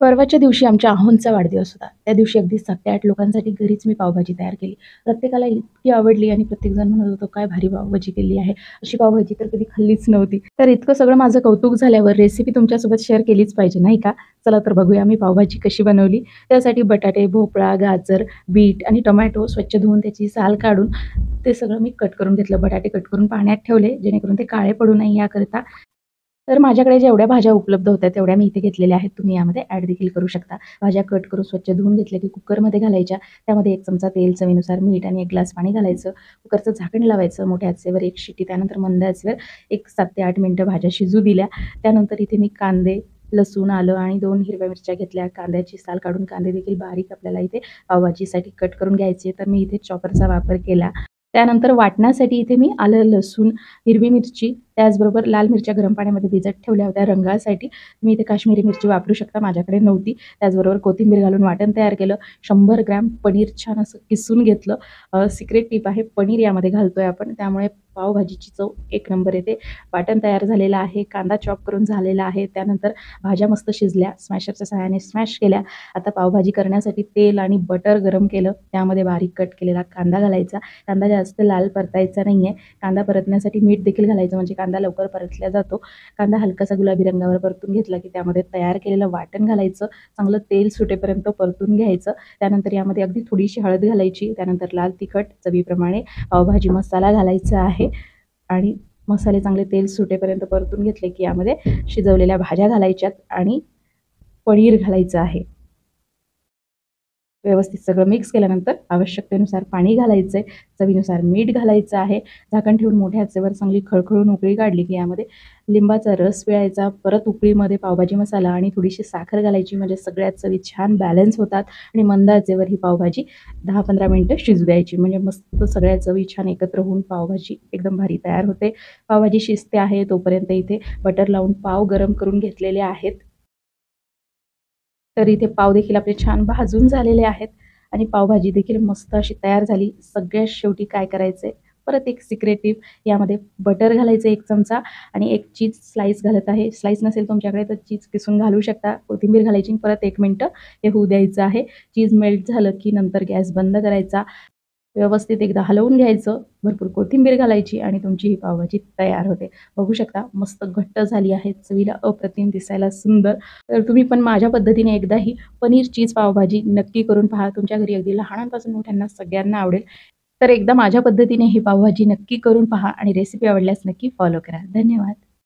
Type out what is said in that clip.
परवाच्या दिवशी आमच्या आहोंचा वाढदिवस होता. त्या दिवशी अगदी 7 ते 8 लोकांसाठी घरीच मी पावभाजी तयार केली. प्रत्येकाला इतकी आवडली आणि प्रत्येकजण म्हणत होतं, "काय भारी पावभाजी केली आहे. अशी पावभाजी तर कधी खाल्लीच नव्हती." तर इतकं सगळं माझं कौतुक झाल्यावर रेसिपी तुमच्यासोबत शेअर केलीच पाहिजे, नाही का? चला तर बघूया मी पावभाजी कशी बनवली. त्यासाठी बटाटे, भोपळा, गाजर, बीट आणि टोमॅटो स्वच्छ धुवून त्याची साल काढून ते सगळं मी कट करून घेतलं. बटाटे कट करून पाण्यात ठेवले, जेणेकरून ते काळे पडू नये याकरिता. तर माझ्याकडे जेवढ्या भाज्या उपलब्ध होत्या तेवढ्या मी इथे घेतलेल्या आहेत. तुम्ही यामध्ये ॲड देखील करू शकता. भाज्या कट करून स्वच्छ धुवून घेतल्या की कुकरमध्ये घालायच्या. त्यामध्ये 1 चमचा तेल, चवीनुसार मीठ आणि 1 ग्लास पाणी घालायचं. कुकरचं झाकण लावायचं. मोठ्या आचेवर 1 शिटी, त्यानंतर मंद आचेवर एक 7 ते 8 मिनिटं भाज्या शिजू दिल्या. त्यानंतर इथे मी कांदे, लसूण, आलं आणि 2 हिरव्या मिरच्या घेतल्या. कांद्याची साल काढून कांदे देखील बारीक आपल्याला इथे पावभाजीसाठी कट करून घ्यायचे. तर मी इथे चॉपरचा वापर केला. त्यानंतर वाटण्यासाठी इथे मी आलं, लसूण, हिरवी मिरची, त्याचबरोबर लाल मिरच्या गरम पाण्यामध्ये भिजत ठेवल्या होत्या रंगासाठी. तुम्ही इथे काश्मीरी मिरची वापरू शकता, माझ्याकडे नव्हती. त्याचबरोबर कोथिंबीर घालून वाटण तयार केलं. 100 ग्रॅम पनीर छान असं किसून घेतलं. सिक्रेट टिप आहे, पनीर यामध्ये घालतोय आपण, त्यामुळे पावभाजीची चव एक नंबर येते. वाटण तयार झालेलं आहे. कांदा चॉप करून झालेला आहे. त्यानंतर भाज्या मस्त शिजल्या. स्मॅशरच्या सहाय्याने स्मॅश केल्या. आता पावभाजी करण्यासाठी तेल आणि बटर गरम केलं. त्यामध्ये बारीक कट केलेला कांदा घालायचा. कांदा जास्त लाल परतायचा नाहीये. कांदा परतण्यासाठी मीठ देखील घालायचं, म्हणजे कांदा लवकर परतला जातो. कांदा हलकासा गुलाबी रंगावर परतून घेतला की त्यामध्ये तयार केलेलं वाटण घालायचं. चांगलं तेल सुटेपर्यंत परतून घ्यायचं. त्यानंतर यामध्ये अगदी थोडीशी हळद घालायची. त्यानंतर लाल तिखट चवीप्रमाणे, पावभाजी मसाला घालायचा आहे आणि मसाले चांगले तेल सुटेपर्यंत परतून घेतले की यामध्ये शिजवलेल्या भाज्या घालायच्यात आणि पनीर घालायचं आहे. व्यवस्थित सगळं मिक्स केल्यानंतर आवश्यकतेनुसार पाणी घालायचं आहे. चवीनुसार मीठ घालायचं आहे. झाकण ठेवून मोठ्या आचेवर चांगली खळखळून उकळी काढली की यामध्ये लिंबाचा रस पिळायचा. परत उकळीमध्ये पावभाजी मसाला आणि थोडीशी साखर घालायची, म्हणजे सगळ्या चवी छान बॅलन्स होतात. आणि मंद आचेवर ही पावभाजी 10-15 मिनिटं शिजू द्यायची, म्हणजे मस्त सगळ्या चवी छान एकत्र होऊन पावभाजी एकदम भारी तयार होते. पावभाजी शिजते आहे तोपर्यंत इथे बटर लावून पाव गरम करून घेतलेले आहेत. तर इथे पाव देखील आपले छान भाजून झालेले आहेत आणि पावभाजी देखील मस्त अशी तयार झाली. सगळ्यात शेवटी काय करायचंय, परत एक सिक्रेट टिप, यामध्ये बटर घालायचं 1 चमचा आणि 1 चीज स्लाईस घालत आहे. स्लाईस नसेल तुमच्याकडे तर चीज किसून घालू शकता. कोथिंबीर घालायची आणि परत 1 मिनिटं हे होऊ द्यायचं आहे. चीज मेल्ट झालं की नंतर गॅस बंद करायचा. व्यवस्थित एकदा हलवून घ्यायचं, भरपूर कोथिंबीर घालायची आणि तुमची ही पावभाजी तयार होते. बघू शकता मस्त घट्ट झाली आहे, चवीला अप्रतिम, दिसायला सुंदर. तर तुम्ही पण माझ्या पद्धतीने एकदा ही पनीर चीज पावभाजी नक्की करून पहा. तुमच्या घरी अगदी लहानांपासून मोठ्यांना सगळ्यांना आवडेल. तर एकदा माझ्या पद्धतीने ही पावभाजी नक्की करून पहा आणि रेसिपी आवडल्यास नक्की फॉलो करा. धन्यवाद.